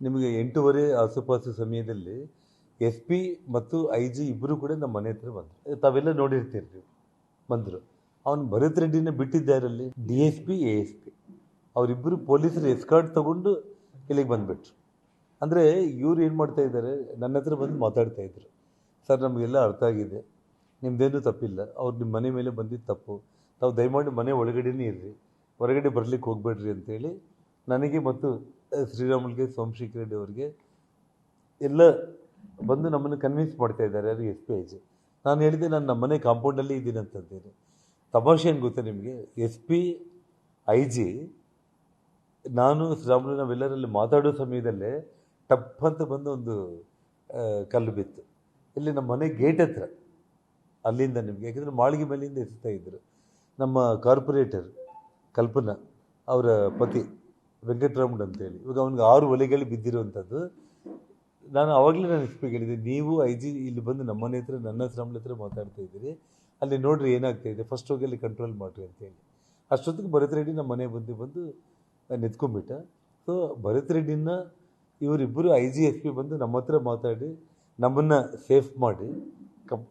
ನಿಮಗೆ 8:30 ಆಸುಪಾಸು ಸಮಯದಲ್ಲಿ S P ಮತ್ತು ಐ ಜಿ ಇಬ್ಬರು ಕೂಡ ನಮ್ಮ ಮನೆ ಹತ್ರ ಬಂದರು. ತಾವೆಲ್ಲ ನೋಡಿರ್ತೀರಿ ನೀವು, ಬಂದರು. ಅವನು ಭರತ್ ರೆಡ್ಡಿನ ಬಿಟ್ಟಿದ್ದಾರಲ್ಲಿ D S P A S P ಅವರಿಬ್ಬರು ಪೊಲೀಸರು ಎಸ್ಕಾರ್ಟ್ ತಗೊಂಡು ಇಲ್ಲಿಗೆ ಬಂದುಬಿಟ್ರು. ಅಂದರೆ ಇವ್ರು ಏನು ಮಾಡ್ತಾ ಇದ್ದಾರೆ, ನನ್ನ ಹತ್ರ ಬಂದು ಮಾತಾಡ್ತಾ ಇದ್ರು. ಸರ್, ನಮಗೆಲ್ಲ ಅರ್ಥ ಆಗಿದೆ, ನಿಮ್ಮದೇನು ತಪ್ಪಿಲ್ಲ, ಅವ್ರು ನಿಮ್ಮ ಮನೆ ಮೇಲೆ ಬಂದಿದ್ದು ತಪ್ಪು, ತಾವು ದಯಮಾಡಿ ಮನೆ ಒಳಗಡೆನೇ ಇರ್ರಿ, ಹೊರಗಡೆ ಬರಲಿಕ್ಕೆ ಹೋಗಬೇಡ್ರಿ ಅಂತೇಳಿ ನನಗೆ ಮತ್ತು ಶ್ರೀರಾಮುಲ್ಗೆ, ಸೋಮಶೇಖರ್ ರೆಡ್ಡಿ ಅವರಿಗೆ ಎಲ್ಲ ಬಂದು ನಮ್ಮನ್ನು ಕನ್ವಿನ್ಸ್ ಮಾಡ್ತಾ ಇದ್ದಾರೆ. ಯಾರು ಎಸ್ ಪಿ ಐ ಜಿ. ನಾನು ಹೇಳಿದೆ, ನಾನು ನಮ್ಮ ಮನೆ ಕಾಂಪೌಂಡಲ್ಲಿ ಇದ್ದೀನಿ ಅಂತಂದೇನೆ. ತಮಾಷೆ ಏನು ಗೊತ್ತಾ ನಿಮಗೆ, ಎಸ್ ಪಿ ಐ ಜಿ ನಾನು ಶ್ರೀರಾಮುಲು ನಾವೆಲ್ಲರಲ್ಲಿ ಮಾತಾಡೋ ಸಮಯದಲ್ಲೇ ಟಪ್ ಅಂತ ಬಂದು ಒಂದು ಕಲ್ಲು ಬಿತ್ತು ಇಲ್ಲಿ ನಮ್ಮ ಮನೆ ಗೇಟ್ ಹತ್ರ. ಅಲ್ಲಿಂದ ನಿಮಗೆ, ಯಾಕೆಂದರೆ ಮಾಳಿಗೆ ಮೇಲಿಂದ ಎಸ್ತಾ ಇದ್ದರು. ನಮ್ಮ ಕಾರ್ಪೊರೇಟರ್ ಕಲ್ಪನಾ ಅವರ ಪತಿ ವೆಂಕಟರಾಮನ್ ಅಂತೇಳಿ, ಇವಾಗ ಅವ್ನಿಗೆ 6 ಒಲೆಗಳು ಬಿದ್ದಿರುವಂಥದ್ದು. ನಾನು ಆವಾಗಲೇ ನಾನು ಎಸ್ ಪಿಗೆ ಹೇಳಿದೆ, ನೀವು ಐ ಜಿ ಇಲ್ಲಿ ಬಂದು ನಮ್ಮ ಮನೆ ಹತ್ರ ನನ್ನ ಶ್ರೀರಾಮುಲು ಹತ್ರ ಮಾತಾಡ್ತಾ ಇದ್ದೀರಿ, ಅಲ್ಲಿ ನೋಡ್ರಿ ಏನಾಗ್ತಾ ಇದೆ, ಫಸ್ಟ್ ಹೋಗಿ ಅಲ್ಲಿ ಕಂಟ್ರೋಲ್ ಮಾಡಿರಿ ಅಂತೇಳಿ. ಅಷ್ಟೊತ್ತಿಗೆ ಭರತ್ ರೆಡ್ಡಿ ನಮ್ಮ ಮನೆ ಬಂದು ನಿಂತ್ಕೊಂಡ್ಬಿಟ್ಟ. ಸೊ ಭರತ್ ರೆಡ್ಡಿನ ಇವರಿಬ್ಬರು ಐ ಜಿ ಎಸ್ ಪಿ ಬಂದು ನಮ್ಮ ಹತ್ರ ಮಾತಾಡಿ ನಮ್ಮನ್ನು ಸೇಫ್ ಮಾಡಿ,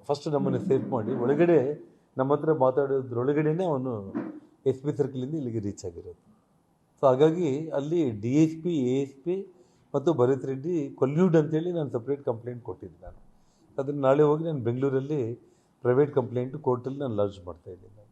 ಫಸ್ಟ್ ನಮ್ಮನ್ನು ಸೇಫ್ ಮಾಡಿ ಒಳಗಡೆ ನಮ್ಮ ಹತ್ರ ಮಾತಾಡೋದ್ರೊಳಗಡೆನೇ ಅವನು ಎಸ್ ಪಿ ಸರ್ಕಲಿಂದ ಇಲ್ಲಿಗೆ ರೀಚ್ ಆಗಿರೋದು. ಸೊ ಹಾಗಾಗಿ ಅಲ್ಲಿ D S P A S P ಮತ್ತು ಭರತ್ ರೆಡ್ಡಿ ಕೊಲ್ಯೂಡ್ ಅಂತೇಳಿ ನಾನು ಸಪ್ರೇಟ್ ಕಂಪ್ಲೇಂಟ್ ಕೊಟ್ಟಿದ್ದೆ. ನಾನು ಅದನ್ನು ನಾಳೆ ಹೋಗಿ ನಾನು ಬೆಂಗಳೂರಲ್ಲಿ ಪ್ರೈವೇಟ್ ಕಂಪ್ಲೇಂಟು ಕೋರ್ಟಲ್ಲಿ ನಾನು ಲಾಂಚ್ ಮಾಡ್ತಾಯಿದ್ದೀನಿ.